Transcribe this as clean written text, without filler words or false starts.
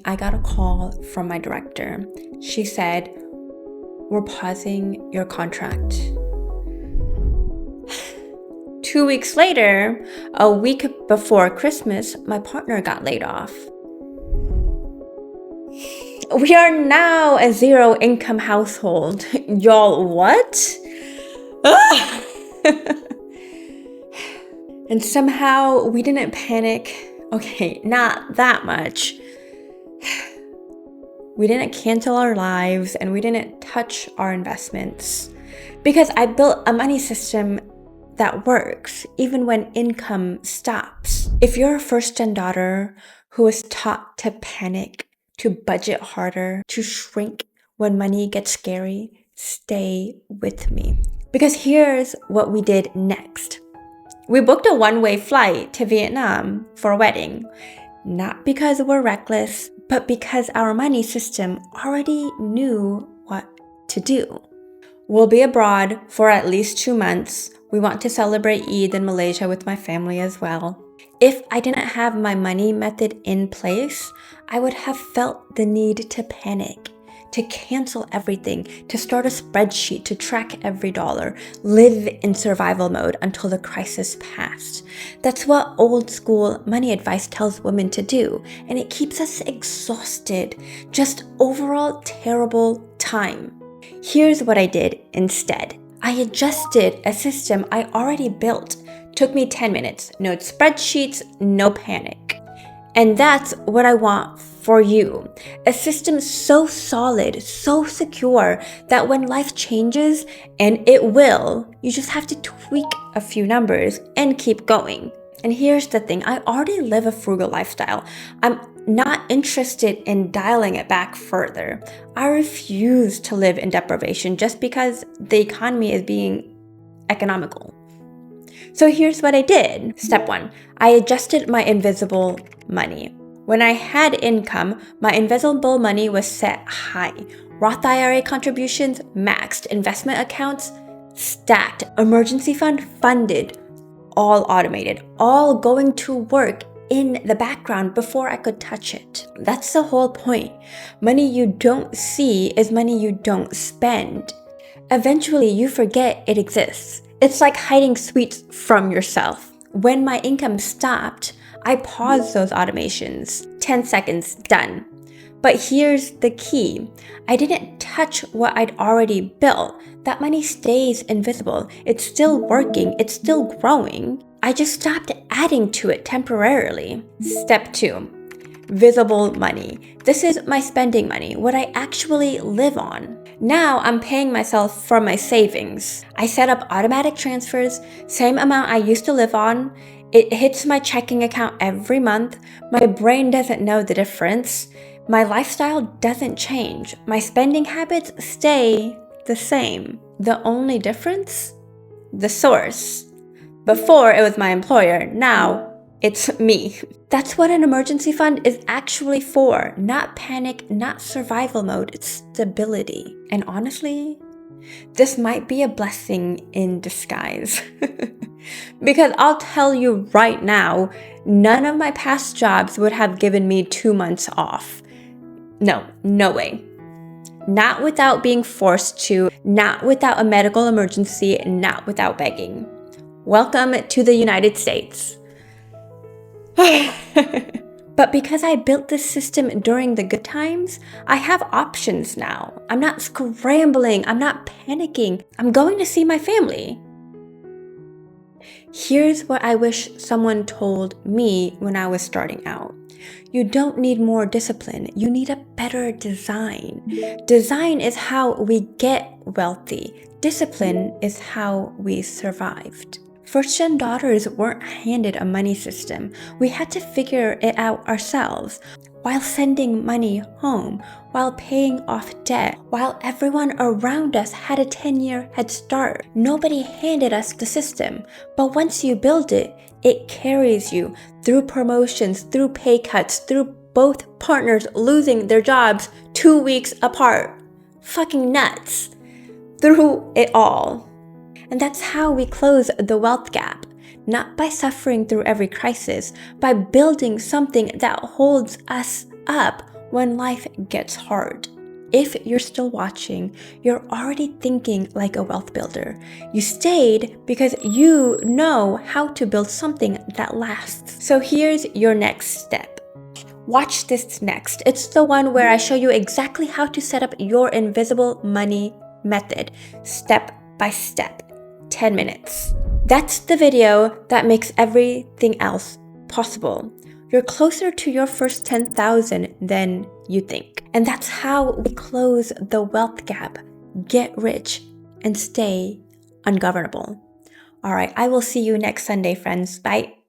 I got a call from my director. She said, "We're pausing your contract." 2 weeks later, a week before Christmas, my partner got laid off. We are now a zero-income household. Y'all, what? And somehow we didn't panic. Okay, not that much. We didn't cancel our lives and we didn't touch our investments because I built a money system that works even when income stops. If you're a first-gen daughter who is taught to panic, to budget harder, to shrink when money gets scary, stay with me. Because here's what we did next. We booked a one-way flight to Vietnam for a wedding. Not because we're reckless, but because our money system already knew what to do. We'll be abroad for at least 2 months. We want to celebrate Eid in Malaysia with my family as well. If I didn't have my money method in place, I would have felt the need to panic, to cancel everything, to start a spreadsheet to track every dollar, live in survival mode until the crisis passed. That's what old school money advice tells women to do, and it keeps us exhausted, just overall terrible time. Here's what I did instead. I adjusted a system I already built. Took me 10 minutes, no spreadsheets, no panic. And that's what I want for you. A system so solid, so secure that when life changes, and it will, you just have to tweak a few numbers and keep going. And here's the thing, I already live a frugal lifestyle. I'm not interested in dialing it back further. I refuse to live in deprivation just because the economy is being economical. So here's what I did. Step 1, I adjusted my invisible money. When I had income, my invisible money was set high. Roth IRA contributions maxed, investment accounts stacked, emergency fund funded, all automated, all going to work in the background before I could touch it. That's the whole point. Money you don't see is money you don't spend. Eventually, you forget it exists. It's like hiding sweets from yourself. When my income stopped, I paused those automations. 10 seconds, done. But here's the key. I didn't touch what I'd already built. That money stays invisible. It's still working. It's still growing. I just stopped adding to it temporarily. Step 2, visible money. This is my spending money, what I actually live on. Now I'm paying myself for my savings. I set up automatic transfers, same amount I used to live on. It hits my checking account every month. My brain doesn't know the difference. My lifestyle doesn't change. My spending habits stay the same. The only difference? The source. Before it was my employer, now it's me. That's what an emergency fund is actually for. Not panic, not survival mode, it's stability. And honestly, this might be a blessing in disguise. Because I'll tell you right now, none of my past jobs would have given me 2 months off. No way. Not without being forced to, not without a medical emergency, not without begging. Welcome to the United States. But because I built this system during the good times, I have options now. I'm not scrambling. I'm not panicking. I'm going to see my family. Here's what I wish someone told me when I was starting out. You don't need more discipline. You need a better design. Design is how we get wealthy. Discipline is how we survived. First-gen daughters weren't handed a money system. We had to figure it out ourselves. While sending money home, while paying off debt, while everyone around us had a 10-year head start. Nobody handed us the system. But once you build it, it carries you through promotions, through pay cuts, through both partners losing their jobs 2 weeks apart. Fucking nuts. Through it all. And that's how we close the wealth gap. Not by suffering through every crisis, by building something that holds us up when life gets hard. If you're still watching, you're already thinking like a wealth builder. You stayed because you know how to build something that lasts. So here's your next step. Watch this next. It's the one where I show you exactly how to set up your invisible money method, step by step, 10 minutes. That's the video that makes everything else possible. You're closer to your first 10,000 than you think. And that's how we close the wealth gap, get rich, and stay ungovernable. All right, I will see you next Sunday, friends. Bye.